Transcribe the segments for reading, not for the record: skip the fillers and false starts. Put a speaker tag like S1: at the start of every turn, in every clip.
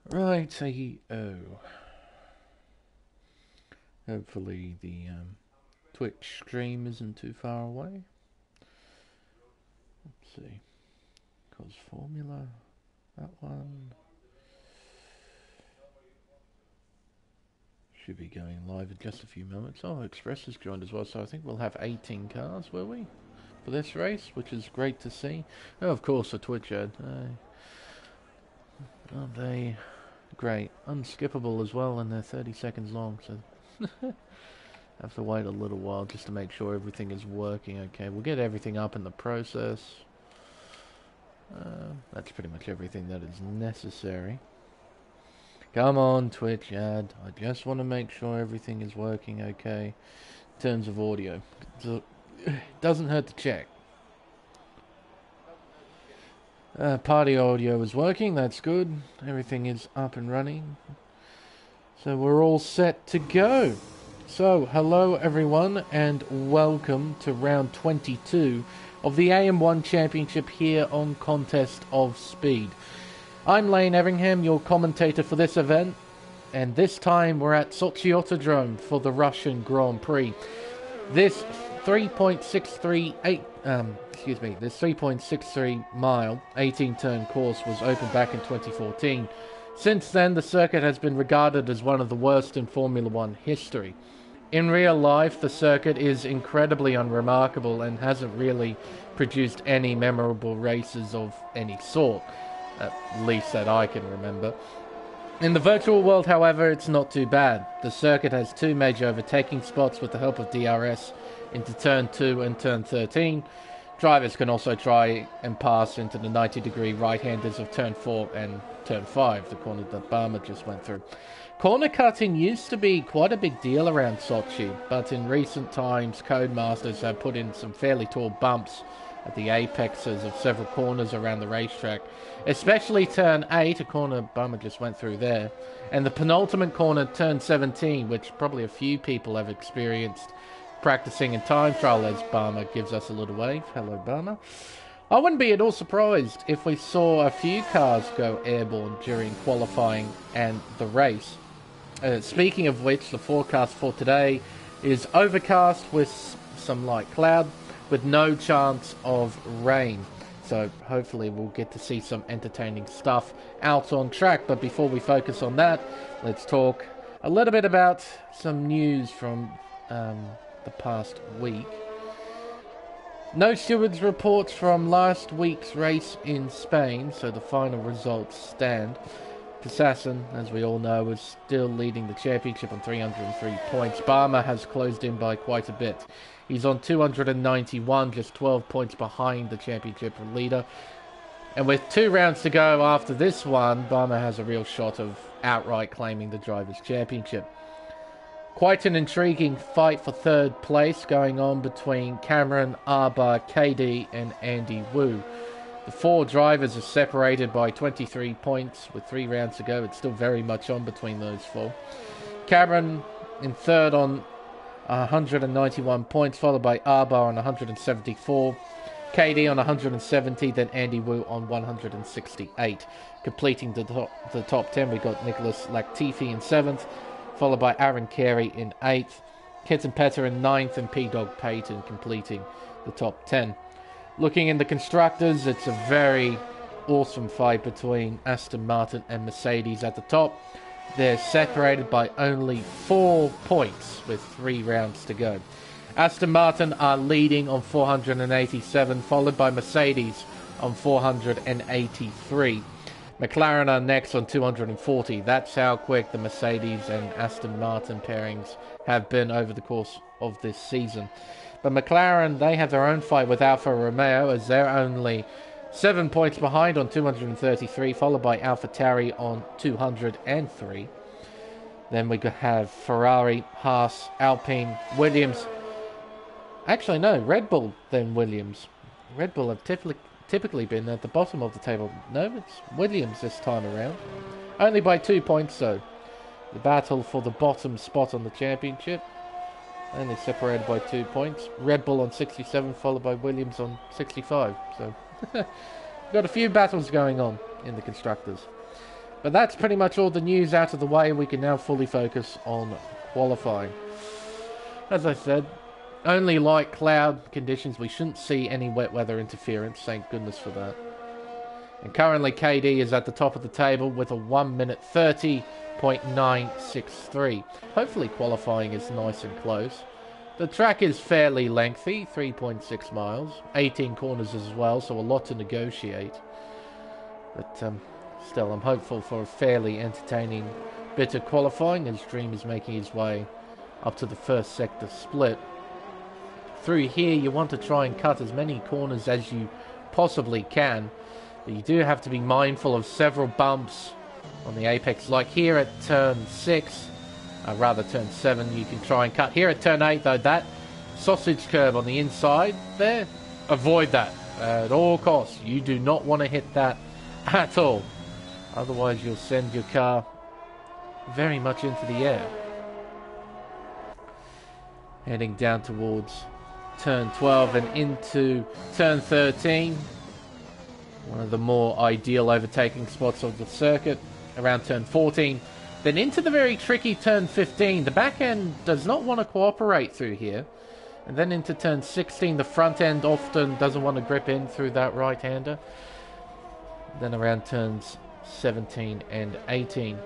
S1: Righty-o. Hopefully the Twitch stream isn't too far away. Let's see. Cause Formula, that one. Should be going live in just a few moments. Oh, Express has joined as well, so I think we'll have 18 cars, will we? For this race, which is great to see. Oh, of course, a Twitch ad. Aren't they great? Unskippable as well, and they're 30 seconds long, so have to wait a little while just to make sure everything is working okay. We'll get everything up in the process. That's pretty much everything that is necessary. Come on, Twitch ad. I just want to make sure everything is working okay in terms of audio. So, doesn't hurt to check. Party audio is working, that's good. Everything is up and running. So we're all set to go. So, hello everyone, and welcome to round 22 of the AM1 Championship here on Contest of Speed. I'm Lane Everingham, your commentator for this event, and this time we're at Sochi Autodrome for the Russian Grand Prix. This 3.63 mile, 18-turn course was opened back in 2014. Since then, the circuit has been regarded as one of the worst in Formula One history. In real life, the circuit is incredibly unremarkable and hasn't really produced any memorable races of any sort, at least that I can remember. In the virtual world, however, it's not too bad. The circuit has two major overtaking spots with the help of DRS into Turn 2 and Turn 13. Drivers can also try and pass into the 90-degree right-handers of Turn 4 and Turn 5, the corner that Barmer just went through. Corner cutting used to be quite a big deal around Sochi, but in recent times, Codemasters have put in some fairly tall bumps at the apexes of several corners around the racetrack, especially Turn 8, a corner Barmer just went through there, and the penultimate corner, Turn 17, which probably a few people have experienced practicing in time trial, as Barmer gives us a little wave. Hello, Barmer. I wouldn't be at all surprised if we saw a few cars go airborne during qualifying and the race. Speaking of which, the forecast for today is overcast with some light cloud, with no chance of rain. So hopefully we'll get to see some entertaining stuff out on track. But before we focus on that, let's talk a little bit about some news from the past week. No stewards reports from last week's race in Spain, so the final results stand. Assassin, as we all know, is still leading the championship on 303 points. Barmer has closed in by quite a bit. He's on 291, just 12 points behind the championship leader. And with 2 rounds to go after this one, Barmer has a real shot of outright claiming the Drivers' Championship. Quite an intriguing fight for third place going on between Cameron, Arba, KD and Andy Wu. The 4 drivers are separated by 23 points with 3 rounds to go. It's still very much on between those 4. Cameron in third on 191 points, followed by Arba on 174. KD on 170, then Andy Wu on 168. Completing the top 10, we got Nicholas Latifi in 7th, followed by Aaron Carey in 8th, Kitten Petter in 9th, and P-Dog Payton completing the top 10. Looking in the constructors, it's a very awesome fight between Aston Martin and Mercedes at the top. They're separated by only 4 points with 3 rounds to go. Aston Martin are leading on 487, followed by Mercedes on 483. McLaren are next on 240. That's how quick the Mercedes and Aston Martin pairings have been over the course of this season. But McLaren, they have their own fight with Alfa Romeo, as they're only 7 points behind on 233, followed by AlphaTauri on 203. Then we have Ferrari, Haas, Alpine, Williams. Actually, no, Red Bull, then Williams. Red Bull have typically been at the bottom of the table. No, it's Williams this time around. Only by 2 points, though. The battle for the bottom spot on the championship. Only separated by 2 points. Red Bull on 67, followed by Williams on 65. So, we've got a few battles going on in the constructors. But that's pretty much all the news out of the way. We can now fully focus on qualifying. As I said, only light cloud conditions. We shouldn't see any wet weather interference. Thank goodness for that. And currently KD is at the top of the table with a 1 minute 30.963. Hopefully qualifying is nice and close. The track is fairly lengthy, 3.6 miles, 18 corners as well, so a lot to negotiate. But still, I'm hopeful for a fairly entertaining bit of qualifying as Dream is making his way up to the first sector split. Through here, you want to try and cut as many corners as you possibly can. But you do have to be mindful of several bumps on the apex, like here at turn 6, rather turn 7, you can try and cut. Here at turn 8, though, that sausage curb on the inside there, avoid that at all costs. You do not want to hit that at all. Otherwise, you'll send your car very much into the air. Heading down towards turn 12 and into turn 13. One of the more ideal overtaking spots of the circuit. Around turn 14. Then into the very tricky turn 15. The back end does not want to cooperate through here. And then into turn 16. The front end often doesn't want to grip in through that right-hander. Then around turns 17 and 18.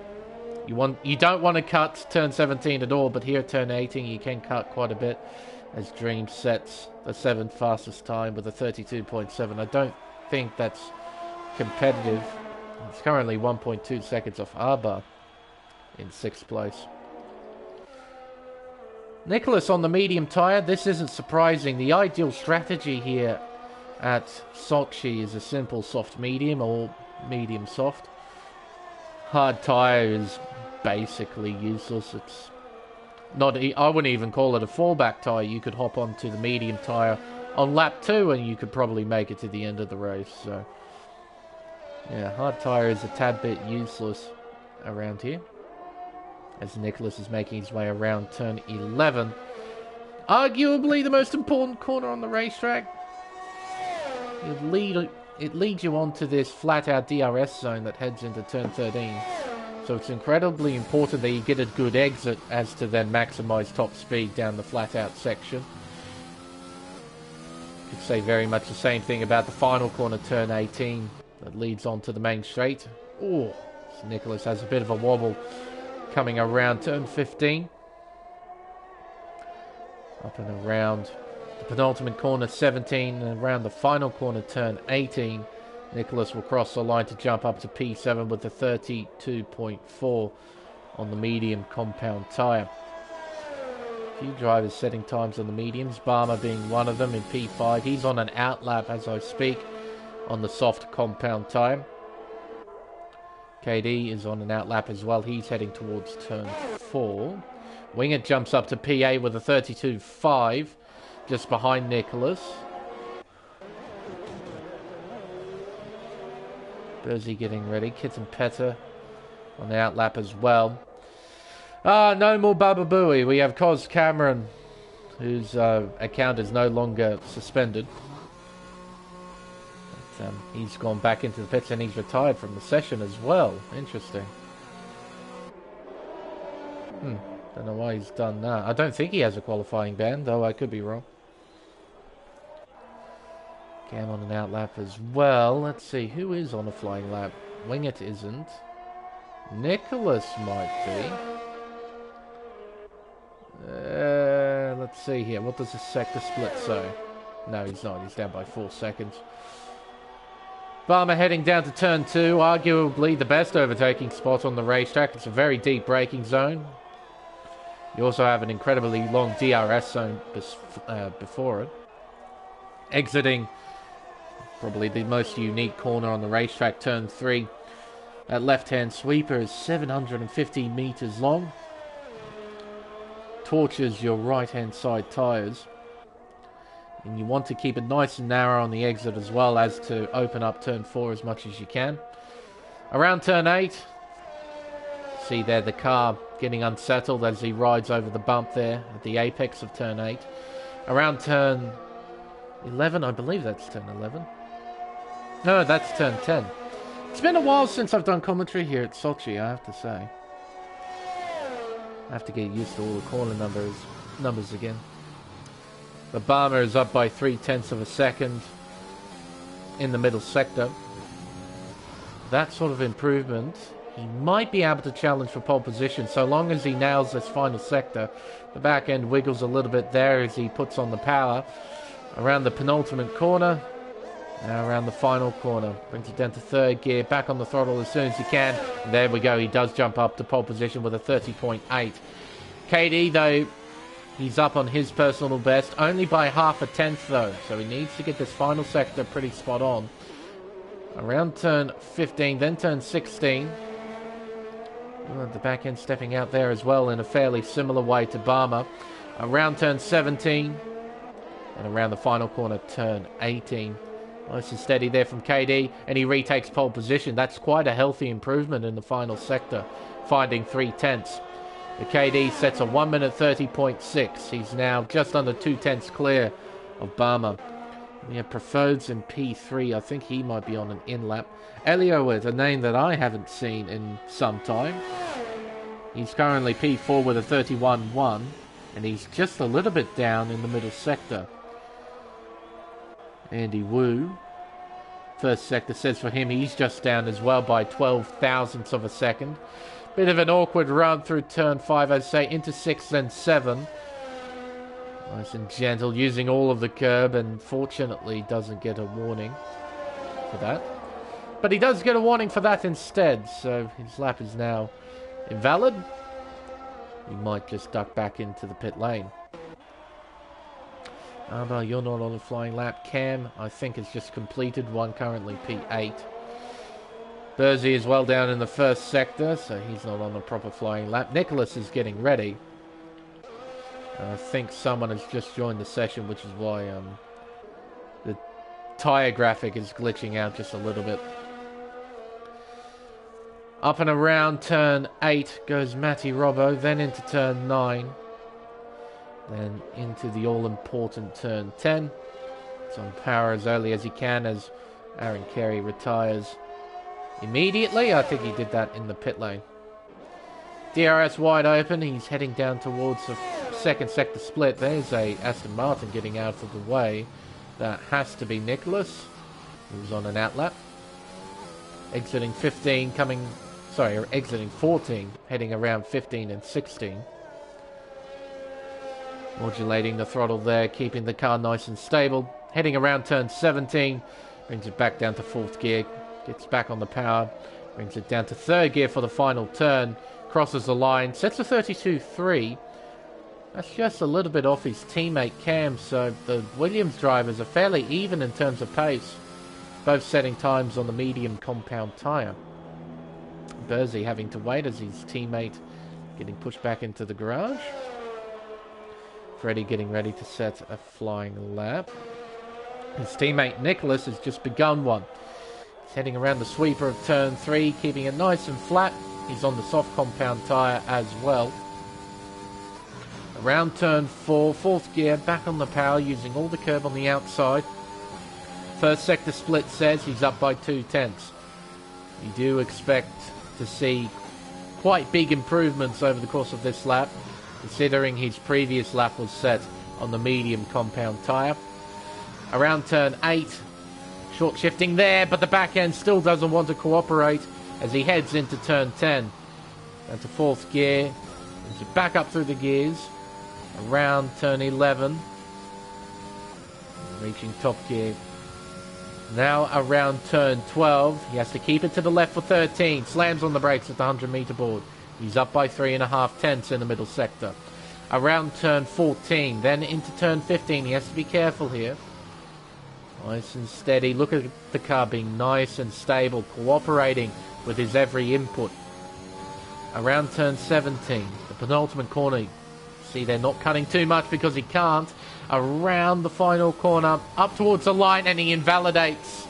S1: You don't want to cut turn 17 at all, but here at turn 18 you can cut quite a bit as Dream sets the 7th fastest time with a 32.7. I don't think that's competitive. It's currently 1.2 seconds off Arba in 6th place. Nicholas on the medium tyre. This isn't surprising. The ideal strategy here at Sochi is a simple soft medium or medium soft. Hard tyre is basically useless. It's not. I wouldn't even call it a fallback tyre. You could hop onto the medium tyre on lap 2 and you could probably make it to the end of the race. So yeah, hard tyre is a tad bit useless around here as Nicholas is making his way around turn 11. Arguably the most important corner on the racetrack. It leads you onto this flat-out DRS zone that heads into turn 13. So it's incredibly important that you get a good exit as to then maximize top speed down the flat-out section. You could say very much the same thing about the final corner, turn 18, that leads on to the main straight. Oh, so Nicholas has a bit of a wobble coming around turn 15. Up and around the penultimate corner, 17, and around the final corner, turn 18. Nicholas will cross the line to jump up to P7 with the 32.4 on the medium compound tyre. A few drivers setting times on the mediums, Barmer being one of them in P5. He's on an outlap as I speak on the soft compound tyre. KD is on an outlap as well. He's heading towards turn 4. Wingett jumps up to PA with a 32.5 just behind Nicholas. Burzy getting ready. Kitten Petter on the outlap as well. No more Baba Booey. We have Cos Cameron, whose account is no longer suspended. But, he's gone back into the pits and he's retired from the session as well. Interesting. Don't know why he's done that. I don't think he has a qualifying ban, though I could be wrong. Cam on an outlap as well. Let's see, who is on a flying lap? Wingett isn't. Nicholas might be. Let's see here. What does the sector split say? No, he's not. He's down by 4 seconds. Barmer heading down to turn 2. Arguably the best overtaking spot on the racetrack. It's a very deep braking zone. You also have an incredibly long DRS zone before it. Exiting probably the most unique corner on the racetrack, turn 3. That left-hand sweeper is 750 meters long. Torches your right-hand side tyres. And you want to keep it nice and narrow on the exit as well as to open up turn 4 as much as you can. Around turn 8, see there the car getting unsettled as he rides over the bump there at the apex of turn 8. Around turn 11, I believe that's turn 11. No, that's turn 10. It's been a while since I've done commentary here at Sochi, I have to say. I have to get used to all the corner numbers again. Obama is up by 0.3 of a second in the middle sector. That sort of improvement, he might be able to challenge for pole position so long as he nails this final sector. The back end wiggles a little bit there as he puts on the power. Around the penultimate corner, now around the final corner. Brings it down to third gear, back on the throttle as soon as he can. And there we go, he does jump up to pole position with a 30.8. KD, though, he's up on his personal best, only by 0.5 tenth though, so he needs to get this final sector pretty spot on. Around turn 15, then turn 16. The back end stepping out there as well in a fairly similar way to Barmer. Around turn 17, and around the final corner, turn 18. Nice and steady there from KD, and he retakes pole position. That's quite a healthy improvement in the final sector, finding 0.3. The KD sets a 1 minute 30.6. He's now just under 0.2 clear of Barmer. We have Preferreds in P3. I think he might be on an in-lap. Elliot, a name that I haven't seen in some time. He's currently P4 with a 31.1, and he's just a little bit down in the middle sector. Andy Wu, first sector says for him he's just down as well by 12 thousandths of a second. Bit of an awkward run through turn 5, I'd say, into 6 then 7. Nice and gentle, using all of the curb, and fortunately doesn't get a warning for that. But he does get a warning for that instead, so his lap is now invalid. He might just duck back into the pit lane. But you're not on a flying lap. Cam, I think, has just completed one, currently P8. Burzy is well down in the first sector, so he's not on a proper flying lap. Nicholas is getting ready. I think someone has just joined the session, which is why the Tyre graphic is glitching out just a little bit. Up and around turn 8 goes Matty Robbo, then into turn 9. Then into the all-important turn 10. It's on power as early as he can as Aaron Carey retires immediately. I think he did that in the pit lane. DRS wide open. He's heading down towards the second sector split. There's a Aston Martin getting out of the way. That has to be Nicholas, who's on an outlap. Exiting 15, exiting 14, heading around 15 and 16. Modulating the throttle there, keeping the car nice and stable. Heading around turn 17, brings it back down to 4th gear. Gets back on the power, brings it down to 3rd gear for the final turn. Crosses the line, sets a 32.3. That's just a little bit off his teammate Cam, so the Williams drivers are fairly even in terms of pace. Both setting times on the medium compound tyre. Burzy having to wait as his teammate getting pushed back into the garage. Freddie getting ready to set a flying lap. His teammate Nicholas has just begun one. He's heading around the sweeper of turn 3, keeping it nice and flat. He's on the soft compound tyre as well. Around turn 4, 4th gear, back on the power, using all the curb on the outside. First sector split says he's up by 0.2. You do expect to see quite big improvements over the course of this lap, considering his previous lap was set on the medium compound tyre. Around turn 8, short shifting there, but the back end still doesn't want to cooperate as he heads into turn 10. Down to 4th gear, brings it back up through the gears. Around turn 11, reaching top gear. Now around turn 12, he has to keep it to the left for 13. Slams on the brakes at the 100 meter board. He's up by 3.5 tenths in the middle sector. Around turn 14, then into turn 15. He has to be careful here. Nice and steady. Look at the car being nice and stable, cooperating with his every input. Around turn 17, the penultimate corner. See, they're not cutting too much because he can't. Around the final corner, up towards the line, and he invalidates.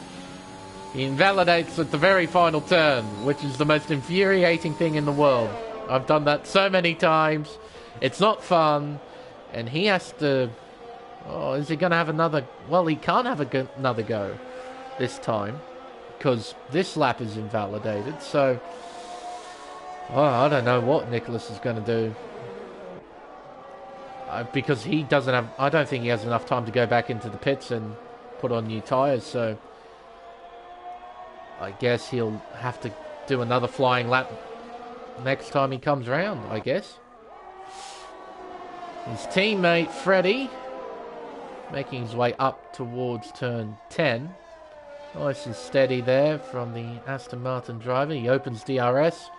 S1: He invalidates at the very final turn, which is the most infuriating thing in the world. I've done that so many times. It's not fun, and he has to... Oh, is he going to have another... Well, he can't have another go this time. because this lap is invalidated. So, I don't know what Nicholas is going to do. Because he doesn't have... I don't think he has enough time to go back into the pits and put on new tyres. So, I guess he'll have to do another flying lap next time he comes around, I guess. His teammate, Freddie, making his way up towards turn 10. Nice and steady there from the Aston Martin driver. He opens DRS.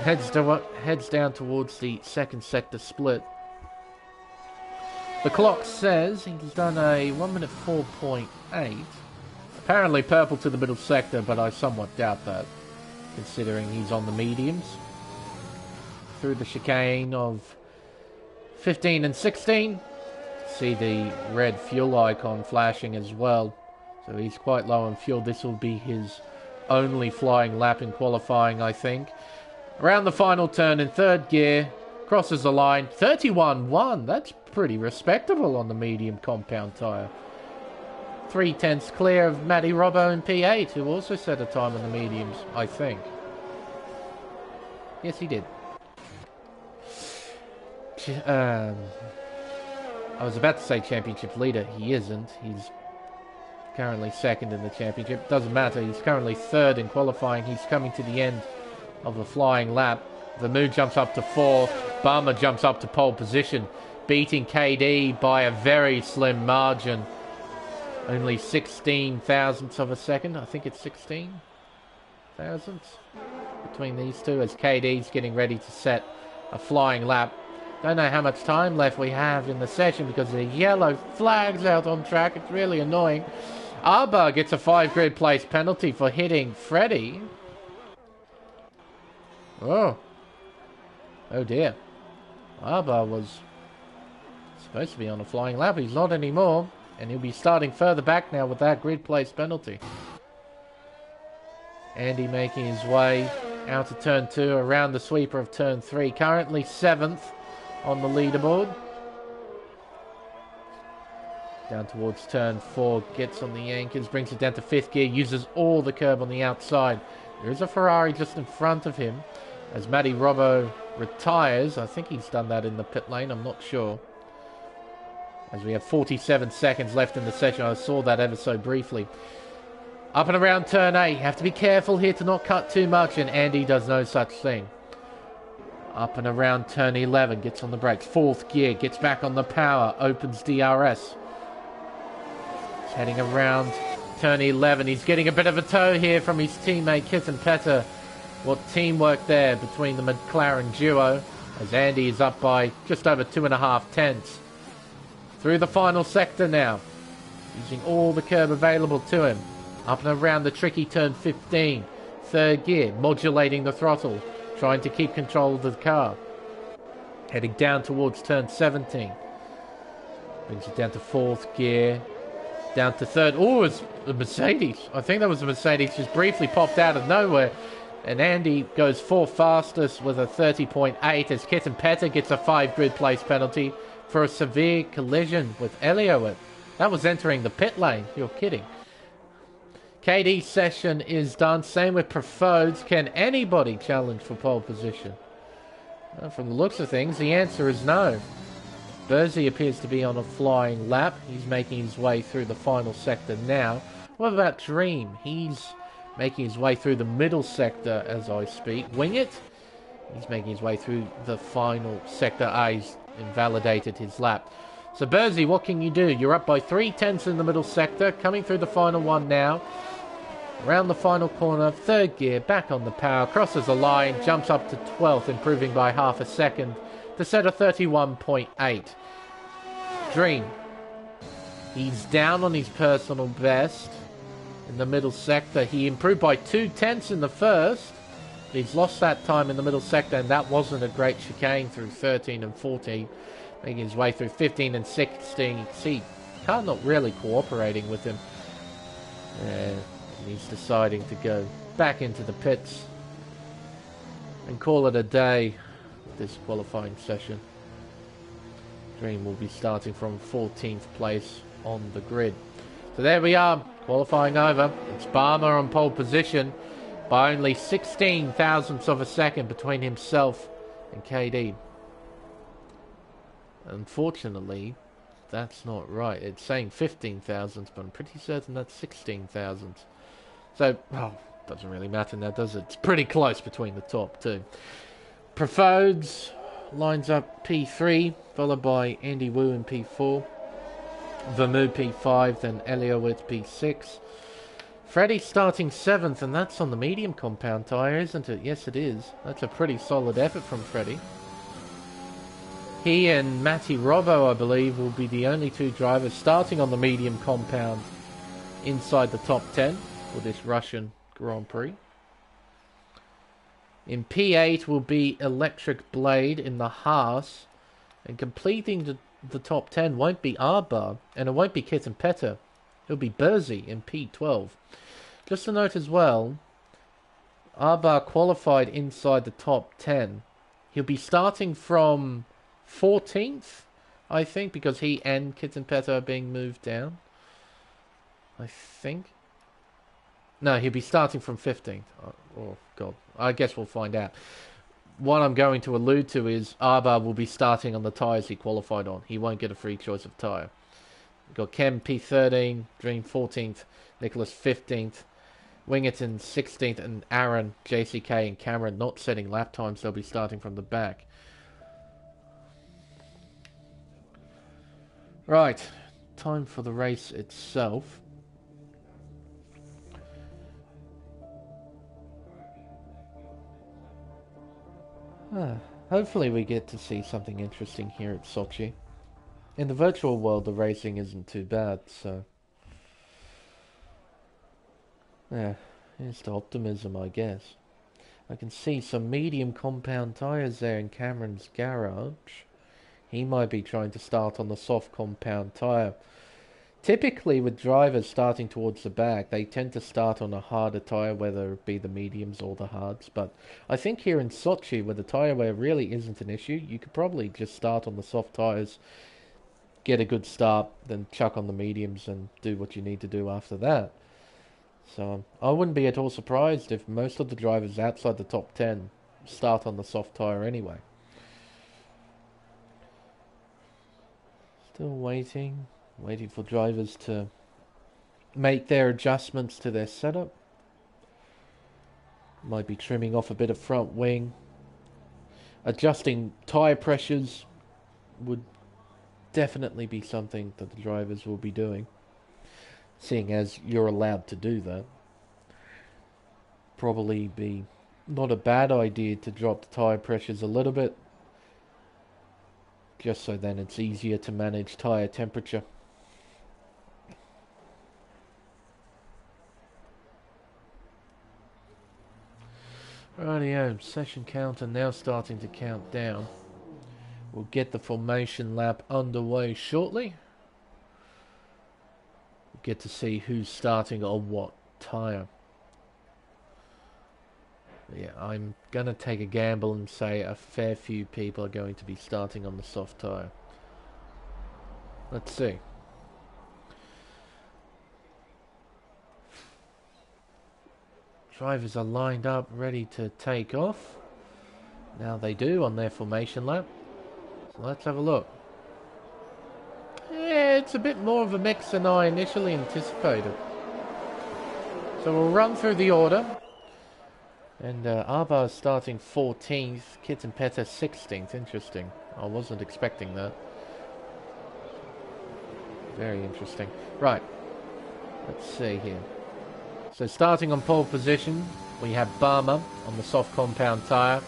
S1: Heads down towards the second sector split. The clock says he's done a 1 minute 4.8. Apparently purple to the middle sector, but I somewhat doubt that, considering he's on the mediums. Through the chicane of 15 and 16. See the red fuel icon flashing as well. So he's quite low on fuel. This will be his only flying lap in qualifying, I think. Around the final turn in third gear. Crosses the line. 31.1. That's pretty respectable on the medium compound tyre. 3/10 clear of Matty Robbo in P8, who also set a time on the mediums, I think. Yes, he did. I was about to say championship leader. He isn't. He's currently second in the championship. Doesn't matter. He's currently third in qualifying. He's coming to the end of the flying lap. Vermeulen jumps up to 4. Barmer jumps up to pole position, beating KD by a very slim margin. Only 16 thousandths of a second. I think it's 16 thousandths between these two, as KD's getting ready to set a flying lap. Don't know how much time left we have in the session because the yellow flag's out on track. It's really annoying. Arba gets a 5 grid place penalty for hitting Freddie. Oh dear. Arba was supposed to be on a flying lap. He's not anymore. And he'll be starting further back now with that grid place penalty. Andy making his way out of turn 2, around the sweeper of turn 3. Currently 7th on the leaderboard. Down towards turn 4, gets on the anchors, brings it down to 5th gear, uses all the curb on the outside. There is a Ferrari just in front of him as Matty Robbo retires. I think he's done that in the pit lane, I'm not sure. As we have 47 seconds left in the session. I saw that ever so briefly. Up and around turn 8. You have to be careful here to not cut too much, and Andy does no such thing. Up and around turn 11. Gets on the brakes. 4th gear. Gets back on the power. Opens DRS. He's heading around turn 11. He's getting a bit of a tow here from his teammate Kitten Petter. What teamwork there between the McLaren duo, as Andy is up by just over 2.5 tenths. Through the final sector now, using all the curb available to him. Up and around the tricky turn 15. 3rd gear, modulating the throttle, trying to keep control of the car. Heading down towards turn 17. Brings it down to 4th gear. Down to 3rd. Oh, it's the Mercedes. I think that was the Mercedes just briefly popped out of nowhere. And Andy goes 4th fastest with a 30.8 as Kitten Petter gets a 5 grid place penalty for a severe collision with Elliott. That was entering the pit lane. You're kidding. KD's session is done. Same with Profodes. Can anybody challenge for pole position? Well, from the looks of things, the answer is no. Burzy appears to be on a flying lap. He's making his way through the final sector now. What about Dream? He's making his way through the middle sector as I speak. Wing It? He's making his way through the final sector. He's invalidated his lap. So Burzy, what can you do? You're up by 3/10 in the middle sector, coming through the final one now. Around the final corner, 3rd gear, back on the power, crosses the line, jumps up to 12th, improving by half a second to set a 31.8. Dream. He's down on his personal best in the middle sector. He improved by 2/10 in the first. He's lost that time in the middle sector, and that wasn't a great chicane through 13 and 14. Making his way through 15 and 16. You can see car not really cooperating with him. And he's deciding to go back into the pits and call it a day with this qualifying session. Dream will be starting from 14th place on the grid. So there we are. Qualifying over. It's Barmer on pole position by only 16 thousandths of a second between himself and KD. Unfortunately, that's not right. It's saying 15 thousandths, but I'm pretty certain that's 16 thousandths. So, doesn't really matter now, does it? It's pretty close between the top two. Preferreds lines up P3, followed by Andy Wu in P4. Vermeer P5, then Elliott P6. Freddie starting 7th, and that's on the medium compound tyre, isn't it? Yes, it is. That's a pretty solid effort from Freddie. He and Matty Robbo, I believe, will be the only two drivers starting on the medium compound inside the top 10 for this Russian Grand Prix. In P8 will be Electric Blade in the Haas, and completing the top 10 won't be Arbar, and it won't be Kitten Petter. It'll be Burzy in P12. Just a note as well, Arbar qualified inside the top 10. He'll be starting from 14th, I think, because he and Kitten Petter are being moved down. I think. No, he'll be starting from 15th. Oh, God. I guess we'll find out. What I'm going to allude to is Arbar will be starting on the tyres he qualified on. He won't get a free choice of tyre. We've got Kem P13, Dream 14th, Nicholas 15th, Wingerton 16th, and Aaron, JCK, and Cameron not setting lap times. They'll be starting from the back. Right, time for the race itself. Hopefully we get to see something interesting here at Sochi. In the virtual world, the racing isn't too bad, so... yeah, here's the optimism, I guess. I can see some medium compound tyres there in Cameron's garage. He might be trying to start on the soft compound tyre. Typically, with drivers starting towards the back, they tend to start on a harder tyre, whether it be the mediums or the hards. But I think here in Sochi, where the tyre wear really isn't an issue, you could probably just start on the soft tyres, get a good start, then chuck on the mediums and do what you need to do after that. So I wouldn't be at all surprised if most of the drivers outside the top 10 start on the soft tyre anyway. Still waiting for drivers to make their adjustments to their setup. Might be trimming off a bit of front wing. Adjusting tyre pressures would definitely be something that the drivers will be doing, seeing as you're allowed to do that. Probably be not a bad idea to drop the tyre pressures a little bit, just so then it's easier to manage tyre temperature. Rightio, session counter now starting to count down. We'll get the formation lap underway shortly. We'll get to see who's starting on what tyre. Yeah, I'm going to take a gamble and say a fair few people are going to be starting on the soft tyre. Let's see. Drivers are lined up, ready to take off. Now they do on their formation lap. So let's have a look. Yeah, it's a bit more of a mix than I initially anticipated. So we'll run through the order. And Arbar starting 14th, Kitten Petter 16th. Interesting. I wasn't expecting that. Very interesting. Right. Let's see here. So starting on pole position, we have Barmer on the soft compound tyre.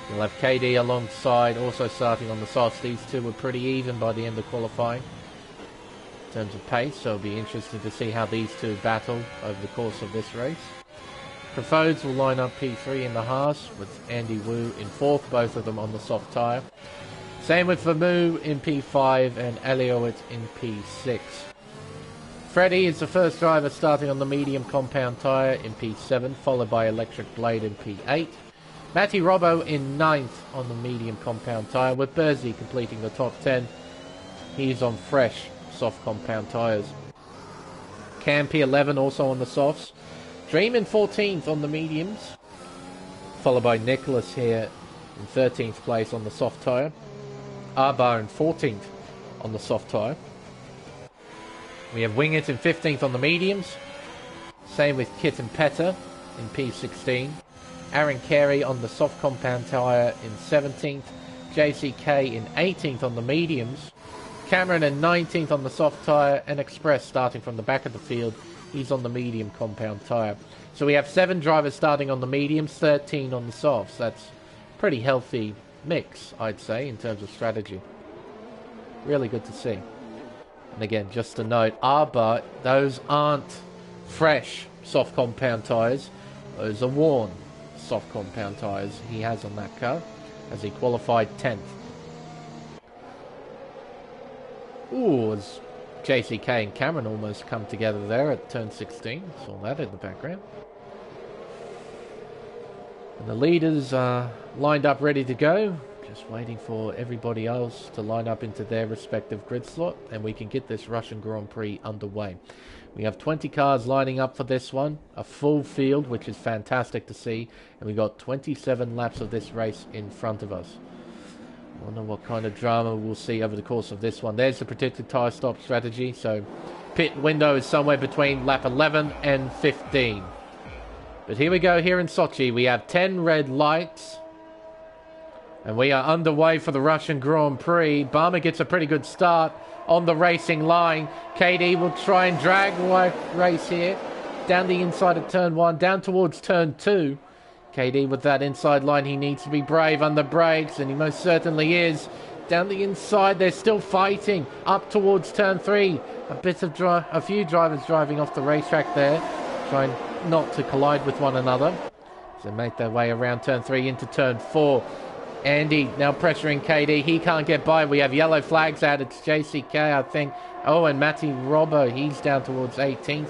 S1: You'll have KD alongside, also starting on the softs. These two were pretty even by the end of qualifying in terms of pace, so it'll be interesting to see how these two battle over the course of this race. Preferreds will line up P3 in the Haas, with Andy Wu in 4th, both of them on the soft tyre. Same with Vermeer in P5 and Elliott in P6. Freddie is the first driver starting on the medium compound tyre in P7, followed by Electric Blade in P8. Matty Robbo in 9th on the medium compound tyre, with Burzy completing the top 10. He's on fresh soft compound tyres. Cam P11 also on the softs. Dream in 14th on the mediums. Followed by Nicholas here in 13th place on the soft tyre. Arbar in 14th on the soft tyre. We have Wingit in 15th on the mediums. Same with Kit and Petter in P16. Aaron Carey on the soft compound tyre in 17th. JCK in 18th on the mediums. Cameron in 19th on the soft tyre. And Express starting from the back of the field. He's on the medium compound tyre. So we have 7 drivers starting on the mediums, 13 on the softs. That's a pretty healthy mix, I'd say, in terms of strategy. Really good to see. And again, just a note, Arba, those aren't fresh soft compound tyres. Those are worn soft compound tyres he has on that car, as he qualified 10th. Ooh, as JCK and Cameron almost come together there at turn 16. Saw that in the background. And the leaders are lined up ready to go. Just waiting for everybody else to line up into their respective grid slot, and we can get this Russian Grand Prix underway. We have 20 cars lining up for this one, a full field, which is fantastic to see, and we got 27 laps of this race in front of us. I wonder what kind of drama we'll see over the course of this one. There's the predicted tyre stop strategy, so pit window is somewhere between lap 11 and 15. But here we go here in Sochi. We have 10 red lights. And we are underway for the Russian Grand Prix. Barmer gets a pretty good start on the racing line. KD will try and drag the race here. Down the inside of turn 1, down towards turn 2. KD with that inside line, he needs to be brave under brakes, and he most certainly is. Down the inside, they're still fighting. Up towards turn 3. A few drivers driving off the racetrack there, trying not to collide with one another. So make their way around turn 3 into turn 4. Andy now pressuring KD. He can't get by. We have yellow flags out. It's JCK, I think. Oh, and Matty Robbo, he's down towards 18th.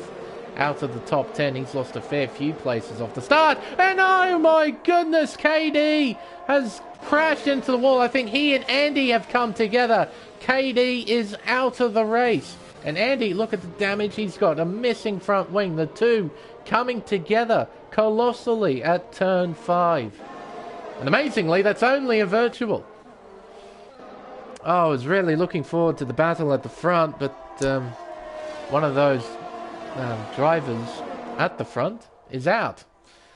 S1: Out of the top 10. He's lost a fair few places off the start. And oh my goodness, KD has crashed into the wall. I think he and Andy have come together. KD is out of the race. And Andy, look at the damage he's got. A missing front wing. The two coming together colossally at turn 5. And amazingly, that's only a virtual. Oh, I was really looking forward to the battle at the front, but one of those drivers at the front is out.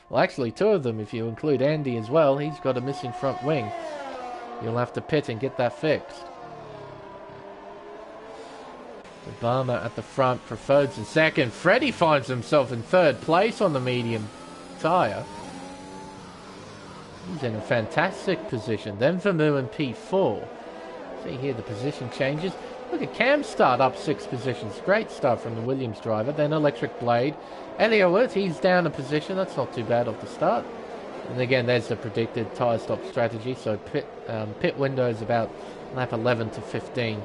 S1: Well, actually, 2 of them, if you include Andy as well. He's got a missing front wing. You'll have to pit and get that fixed. Obama at the front, Preferred's in second. Freddie finds himself in 3rd place on the medium tyre. He's in a fantastic position. Then Vermu in P4. See here the position changes. Look at Cam start up 6 positions. Great start from the Williams driver. Then Electric Blade. Elliott, he's down a position. That's not too bad off the start. And again, there's the predicted tyre stop strategy. So pit window is about lap 11 to 15.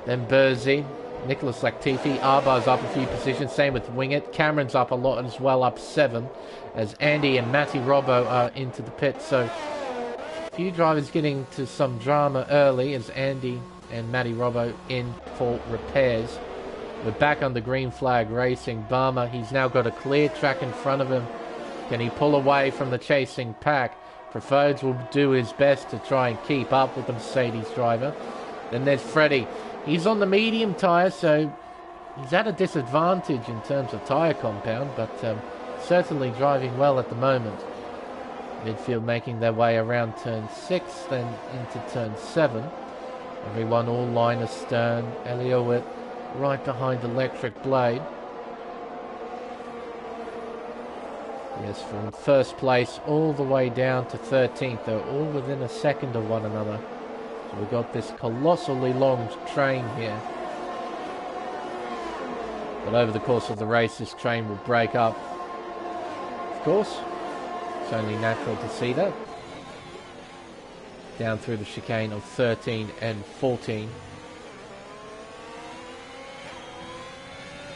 S1: Then Bursey. Nicholas Latifi. Arbar's up a few positions. Same with Wingit. Cameron's up a lot as well, up 7. As Andy and Matty Robbo are into the pit. So a few drivers getting to some drama early as Andy and Matty Robbo in for repairs. We're back on the green flag racing. Barmer, he's now got a clear track in front of him. Can he pull away from the chasing pack? Preferreds will do his best to try and keep up with the Mercedes driver. Then there's Freddie. He's on the medium tyre, so he's at a disadvantage in terms of tyre compound, but certainly driving well at the moment. Midfield making their way around turn 6, then into turn 7. Everyone all line astern. Elliott right behind Electric Blade. Yes, from 1st place all the way down to 13th. They're all within a second of one another. So we've got this colossally long train here. But over the course of the race, this train will break up. Of course, it's only natural to see that. Down through the chicane of 13 and 14.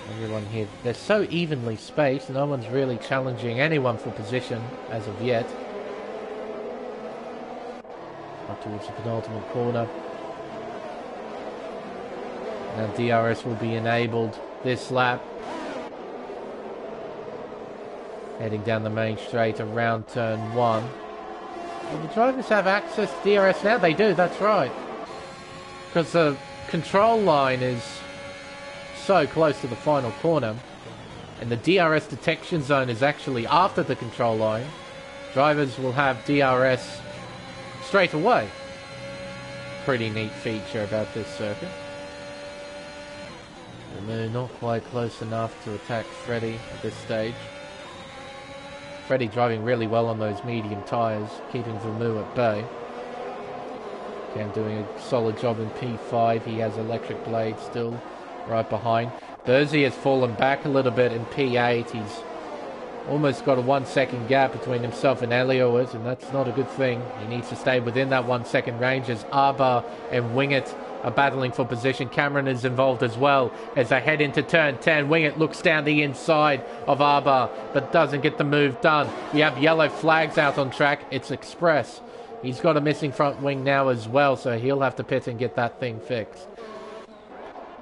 S1: Everyone here, they're so evenly spaced, no one's really challenging anyone for position as of yet. Up towards the penultimate corner. Now DRS will be enabled this lap. Heading down the main straight around turn 1. Will the drivers have access to DRS now? They do, that's right. Because the control line is so close to the final corner. And the DRS detection zone is actually after the control line. Drivers will have DRS straight away. Pretty neat feature about this circuit. No, not quite close enough to attack Freddy at this stage. Freddy driving really well on those medium tyres, keeping Vermeer at bay. Cam doing a solid job in P5. He has electric blade still right behind. Bersey has fallen back a little bit in P8. He's almost got a 1 second gap between himself and Elliot, and that's not a good thing. He needs to stay within that 1 second range as Arba and Wingett are battling for position. Cameron is involved as well as they head into turn 10. Wingett looks down the inside of Arba but doesn't get the move done. We have yellow flags out on track. It's Express. He's got a missing front wing now as well, so he'll have to pit and get that thing fixed.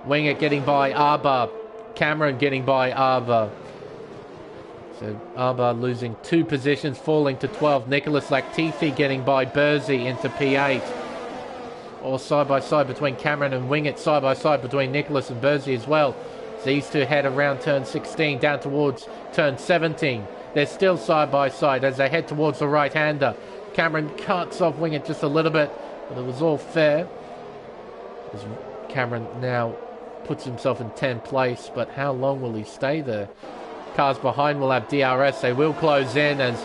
S1: Wingett getting by Arba. Cameron getting by Arba. So Arba losing 2 positions, falling to 12. Nicholas Latifi getting by Bersey into P8. Or side by side between Cameron and Wingett, side by side between Nicholas and Bersey as well. So these two head around turn 16 down towards turn 17. They're still side by side as they head towards the right-hander. Cameron cuts off Wingett just a little bit, but it was all fair. As Cameron now puts himself in 10th place, but how long will he stay there? Cars behind will have DRS. They will close in as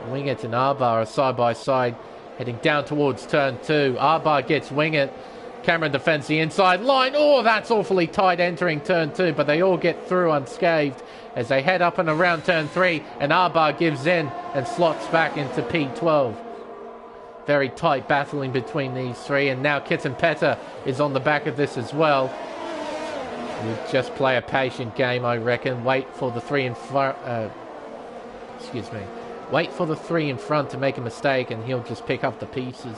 S1: Wingett and Arba are side by side, heading down towards turn 2. Arba gets Wingett. Cameron defends the inside line. Oh, that's awfully tight entering turn 2, but they all get through unscathed as they head up and around turn 3, and Arba gives in and slots back into P12. Very tight battling between these three, and now Kitten Petter is on the back of this as well. We just play a patient game, I reckon. Wait for the three in front. Wait for the 3 in front to make a mistake, and he'll just pick up the pieces.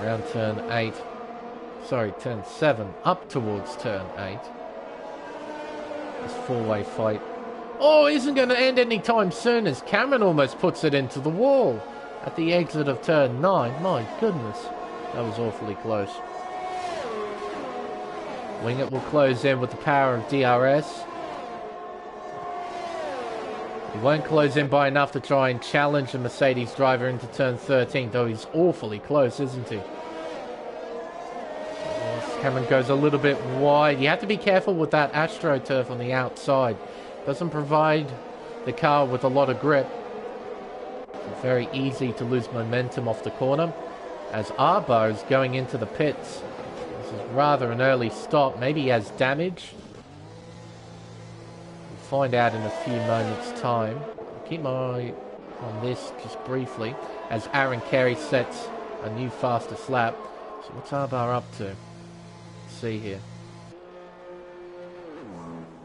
S1: Around turn 8. Sorry, turn 7. Up towards turn 8. This 4-way fight. Oh, isn't going to end anytime soon as Cameron almost puts it into the wall at the exit of turn 9. My goodness. That was awfully close. Wingett will close in with the power of DRS. He won't close in by enough to try and challenge the Mercedes driver into turn 13, though he's awfully close, isn't he? As Cameron goes a little bit wide. You have to be careful with that AstroTurf on the outside. Doesn't provide the car with a lot of grip. It's very easy to lose momentum off the corner. As Arba is going into the pits. This is rather an early stop. Maybe he has damage. We'll find out in a few moments' time. I'll keep my eye on this just briefly as Aaron Carey sets a new fastest lap. So what's Arba up to? Let's see here.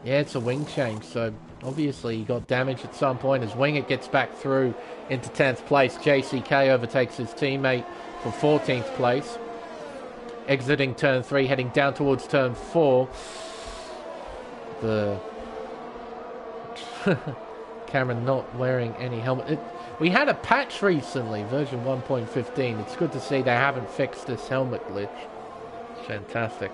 S1: Yeah, it's a wing change, so obviously he got damage at some point as Wingett gets back through into 10th place. JCK overtakes his teammate for 14th place. Exiting turn 3, heading down towards turn 4. The Cameron not wearing any helmet. We had a patch recently, version 1.15. It's good to see they haven't fixed this helmet glitch. Fantastic.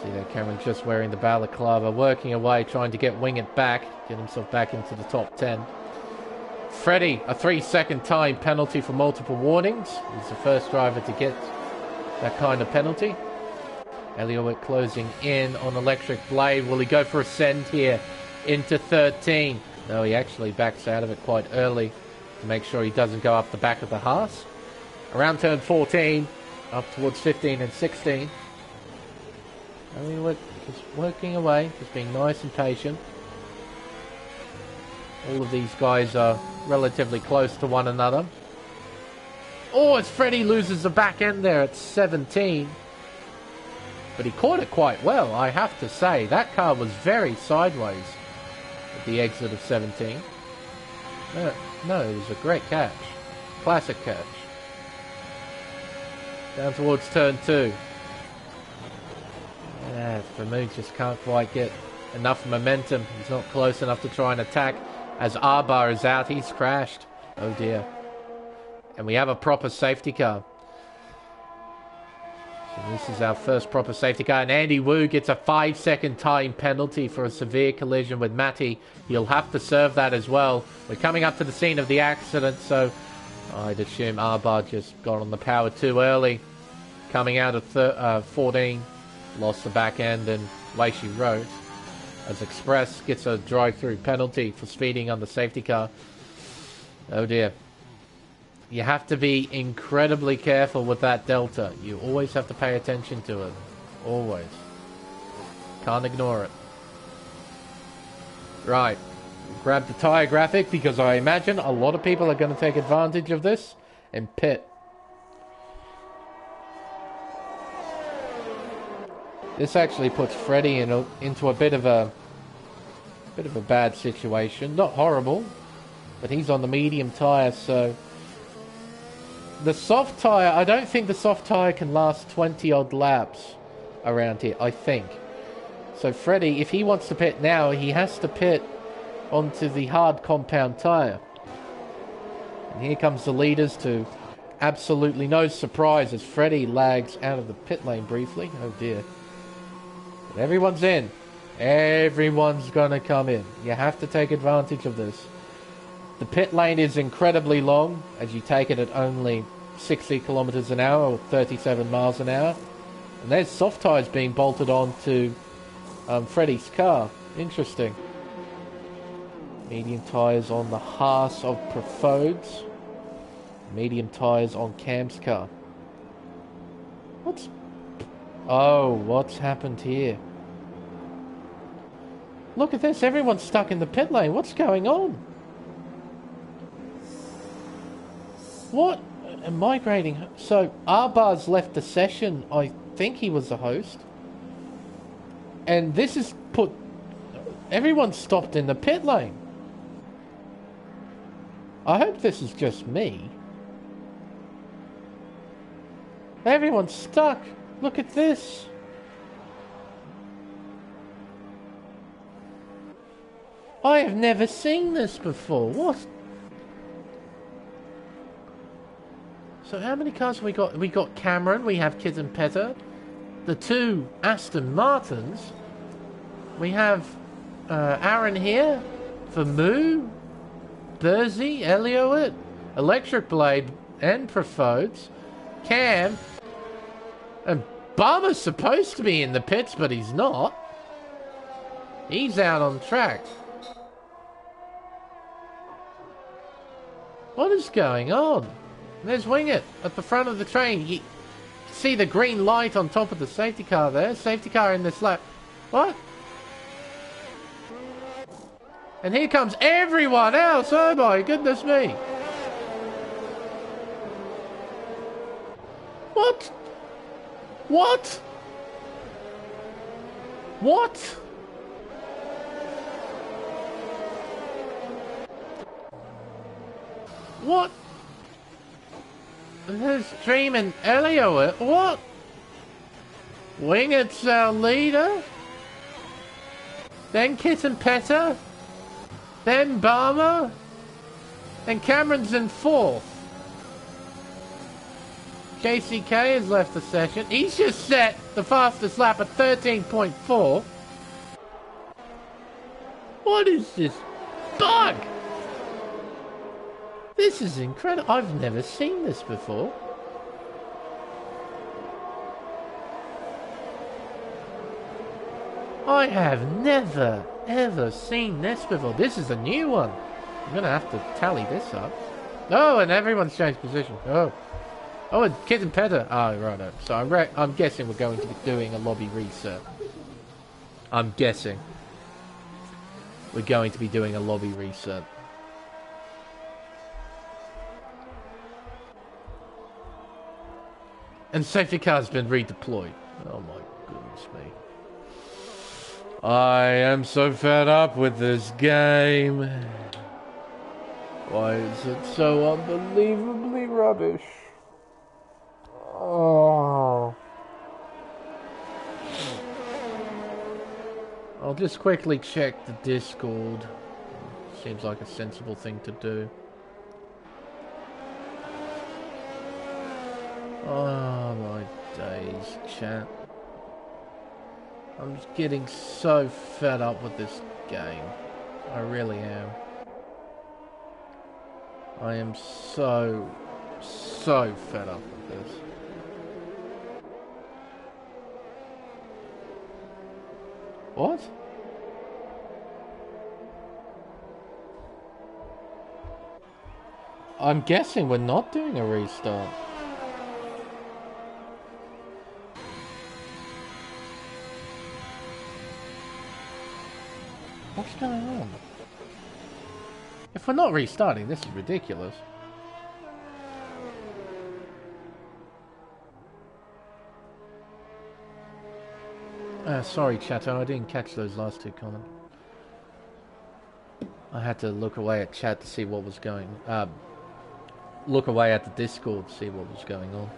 S1: See there, Cameron just wearing the balaclava, working away, trying to get Wingett back, get himself back into the top 10. Freddie, a 3-second time penalty for multiple warnings. He's the first driver to get that kind of penalty. Elliott closing in on Electric Blade. Will he go for a send here into 13? No, he actually backs out of it quite early to make sure he doesn't go up the back of the Haas. Around turn 14, up towards 15 and 16. Elliott just working away, just being nice and patient. All of these guys are relatively close to one another. Oh, as Freddie loses the back end there at 17. But he caught it quite well, I have to say. That car was very sideways at the exit of 17. No, it was a great catch. Classic catch. Down towards turn 2. Yeah, Vermouth just can't quite get enough momentum. He's not close enough to try and attack. As Arbar is out, he's crashed. Oh dear. And we have a proper safety car. So this is our first proper safety car. And Andy Wu gets a 5-second time penalty for a severe collision with Matty. He'll have to serve that as well. We're coming up to the scene of the accident, so I'd assume Arbar just got on the power too early. Coming out of 14. Lost the back end and way she wrote. As Express gets a drive-through penalty for speeding on the safety car. Oh dear. You have to be incredibly careful with that Delta. You always have to pay attention to it. Always. Can't ignore it. Right. Grab the tyre graphic because I imagine a lot of people are going to take advantage of this and pit. This actually puts Freddie into a bit of a bad situation. Not horrible, but he's on the medium tyre, so the soft tyre, I don't think the soft tyre can last 20 odd laps around here, I think. So Freddie, if he wants to pit now, he has to pit onto the hard compound tyre. And here comes the leaders to absolutely no surprise as Freddie lags out of the pit lane briefly. Oh dear. But everyone's in. Everyone's gonna come in. You have to take advantage of this. The pit lane is incredibly long, as you take it at only 60 kilometers an hour or 37 miles an hour. And there's soft tyres being bolted onto Freddie's car. Interesting. Medium tyres on the Haas of Profodes. Medium tyres on Cam's car. What's happened here? Look at this, everyone's stuck in the pit lane. What's going on? What? Migrating. So, Arbar's left the session. I think he was the host. And this has put... Everyone stopped in the pit lane. I hope this is just me. Everyone's stuck. Look at this. I have never seen this before. What? So how many cars have we got? We got Cameron, we have Kit and Petter, the two Aston Martins. We have Aaron here, for Moo, Bursey, Elliot, Electric Blade, and Profodes, Cam, and Bummer's supposed to be in the pits, but he's not. He's out on track. What is going on? There's Wingett at the front of the train. You see the green light on top of the safety car there. Safety car in this lap. What? And here comes everyone else. Oh my goodness me. What? What? What? What? There's Dream and Elliot. What? Wingett's our leader. Then Kit and Petter. Then Barmer. And Cameron's in fourth. JCK has left the session. He's just set the fastest lap at 13.4. What is this bug? This is incredible. I've never seen this before. I have never, ever seen this before. This is a new one. I'm going to have to tally this up. Oh, and everyone's changed position. Oh, and Kit and Petter. Oh, right. So I'm guessing we're going to be doing a lobby reset. I'm guessing we're going to be doing a lobby reset. And safety car's been redeployed. Oh my goodness me. I am so fed up with this game. Why is it so unbelievably rubbish? Oh. I'll just quickly check the Discord. Seems like a sensible thing to do. Oh my days, chat. I'm just getting so fed up with this game. I really am. I am so fed up with this. What? I'm guessing we're not doing a restart. What's going on? If we're not restarting, this is ridiculous. Sorry, Chato, I didn't catch those last two comments. I had to look away at chat to see what was going... look away at the Discord to see what was going on.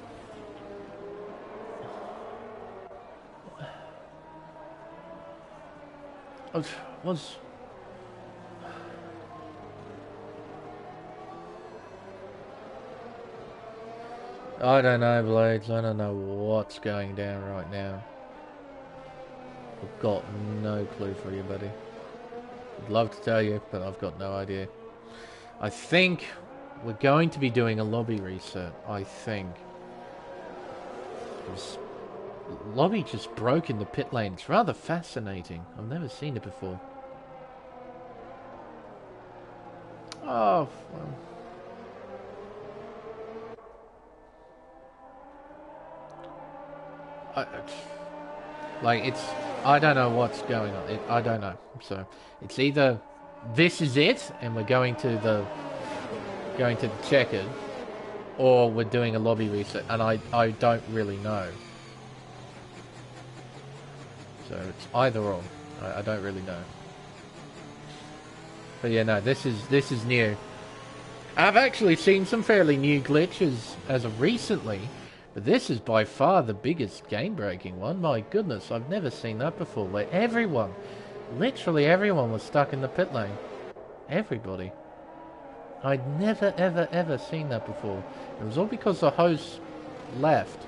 S1: I don't know, Blades. I don't know what's going down right now. I've got no clue for you, buddy. I'd love to tell you, but I've got no idea. I think we're going to be doing a lobby reset. I think. This lobby just broke in the pit lane. It's rather fascinating. I've never seen it before. Oh, well. I don't know what's going on. I don't know. So it's either this is it, and we're going to the checkered, or we're doing a lobby reset, and I don't really know. So it's either or. I don't really know. But yeah, no, this is new. I've actually seen some fairly new glitches as of recently. But this is by far the biggest game-breaking one. My goodness, I've never seen that before. Where everyone, literally everyone was stuck in the pit lane. Everybody. I'd never, ever, ever seen that before. It was all because the host left.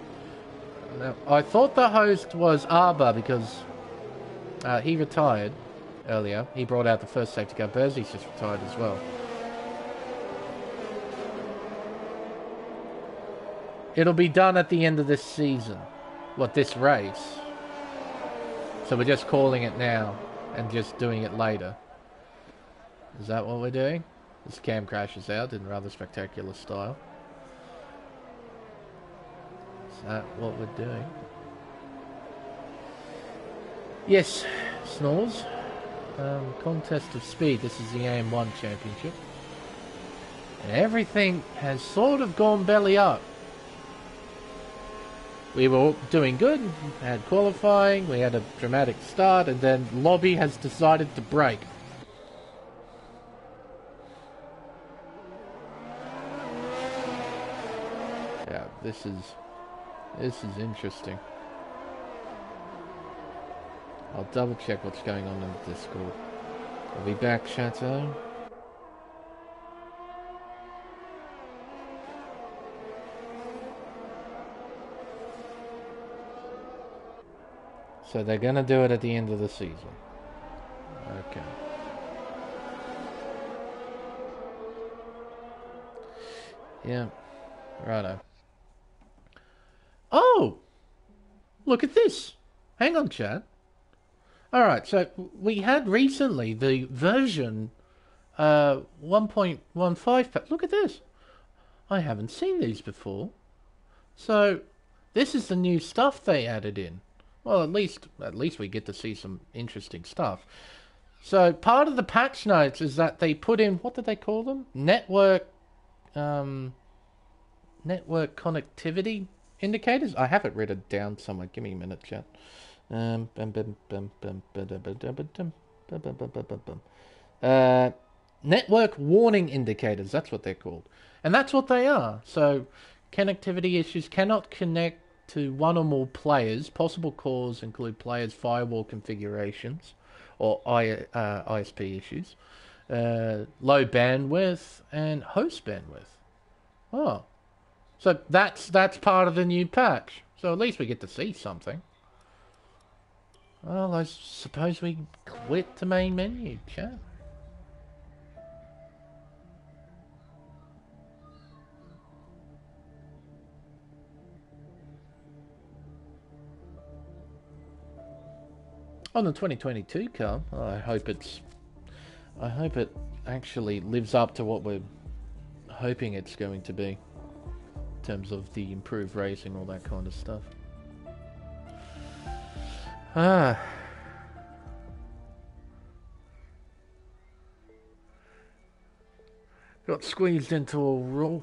S1: Now, I thought the host was Arba because he retired earlier. He brought out the first safety car. Berzy's just retired as well. It'll be done at the end of this season. What, this race? So we're just calling it now and just doing it later. Is that what we're doing? This cam crashes out in rather spectacular style. Is that what we're doing? Yes, Snores. Contest of speed. This is the AM1 championship. And everything has sort of gone belly up. We were doing good, had qualifying, we had a dramatic start, and then lobby has decided to break. Yeah, this is interesting. I'll double check what's going on in the Discord. I'll be back, Chateau. So they're gonna do it at the end of the season. Okay. Yeah. Righto. Oh! Look at this! Hang on, chat. Alright, so we had recently the version 1.15 pack. Look at this! I haven't seen these before. So, this is the new stuff they added in. Well, at least we get to see some interesting stuff. So part of the patch notes is that they put in, what did they call them? Network connectivity indicators. I have it written down somewhere. Give me a minute, chat. Network warning indicators. That's what they're called, and that's what they are. So connectivity issues cannot connect to one or more players. Possible cause include players' firewall configurations or ISP issues, low bandwidth, and host bandwidth. Oh, so that's part of the new patch. So at least we get to see something. Well, I suppose we quit the main menu, chat. On the 2022 car, I hope it actually lives up to what we're hoping it's going to be in terms of the improved racing, all that kind of stuff. Got squeezed into a wall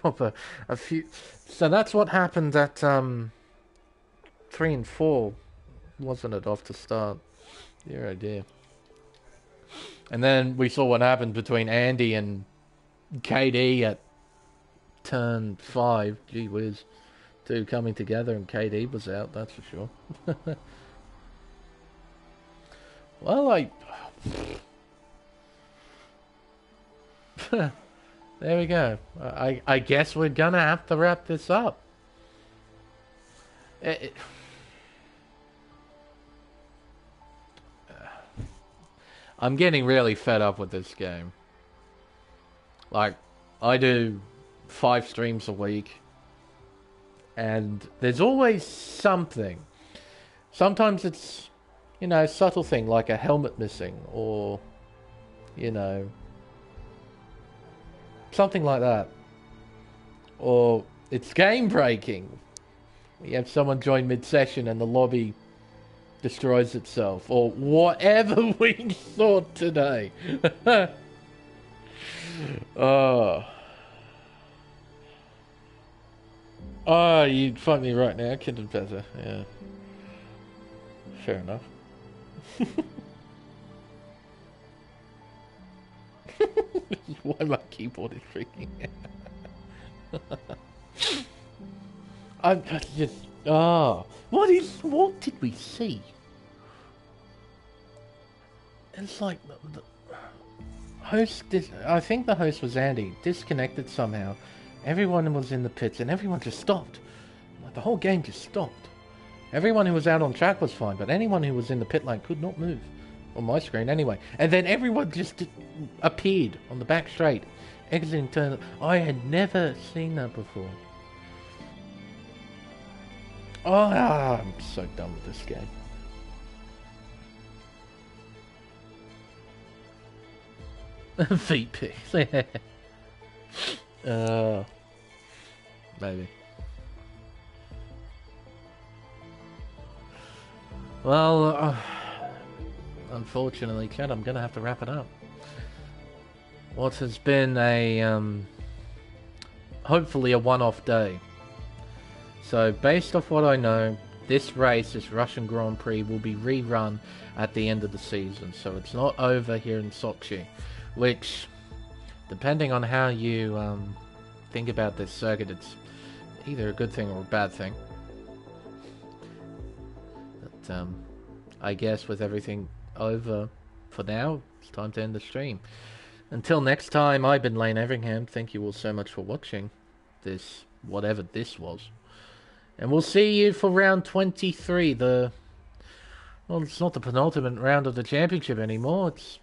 S1: of a few. So that's what happened at 3 and 4. Wasn't it off to start? Dear oh dear. And then we saw what happened between Andy and KD at turn 5. Gee whiz. Two coming together and KD was out, that's for sure. Well, there we go. I guess we're gonna have to wrap this up. I'm getting really fed up with this game. Like, I do 5 streams a week, and there's always something. Sometimes it's, you know, a subtle thing like a helmet missing, or, you know, something like that. Or it's game breaking. You have someone join mid-session and the lobby destroys itself, or whatever we thought today. Oh, you'd find me right now, Kindred Better. Yeah, fair enough. Why my keyboard is freaking out. I'm just... what did we see? It's like the host... I think the host was Andy. Disconnected somehow. Everyone was in the pits and everyone just stopped. Like, the whole game just stopped. Everyone who was out on track was fine, but anyone who was in the pit lane could not move. On my screen anyway. And then everyone just appeared on the back straight. Exiting turn. I had never seen that before. Oh, I'm so done with this game. VP. Maybe. Well, unfortunately, Chad, I'm gonna have to wrap it up. What has been a, hopefully a one-off day. So, based off what I know, this race, this Russian Grand Prix, will be rerun at the end of the season. So, it's not over here in Sochi. Which, depending on how you think about this circuit, it's either a good thing or a bad thing. But, I guess with everything over for now, it's time to end the stream. Until next time, I've been Lane Everingham. Thank you all so much for watching this, whatever this was. And we'll see you for round 23. Well, it's not the penultimate round of the championship anymore. It's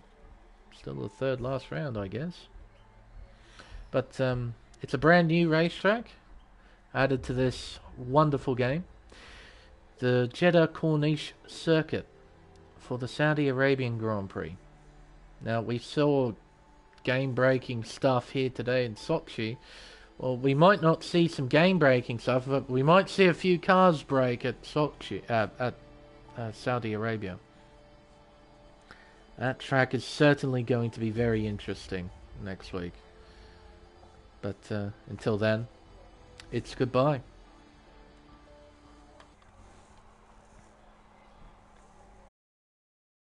S1: still the third last round, I guess. But it's a brand new racetrack added to this wonderful game. The Jeddah Corniche circuit for the Saudi Arabian Grand Prix. Now, we saw game-breaking stuff here today in Sochi. Well, we might not see some game-breaking stuff, but we might see a few cars break at Sochi, at Saudi Arabia. That track is certainly going to be very interesting next week. But until then, it's goodbye.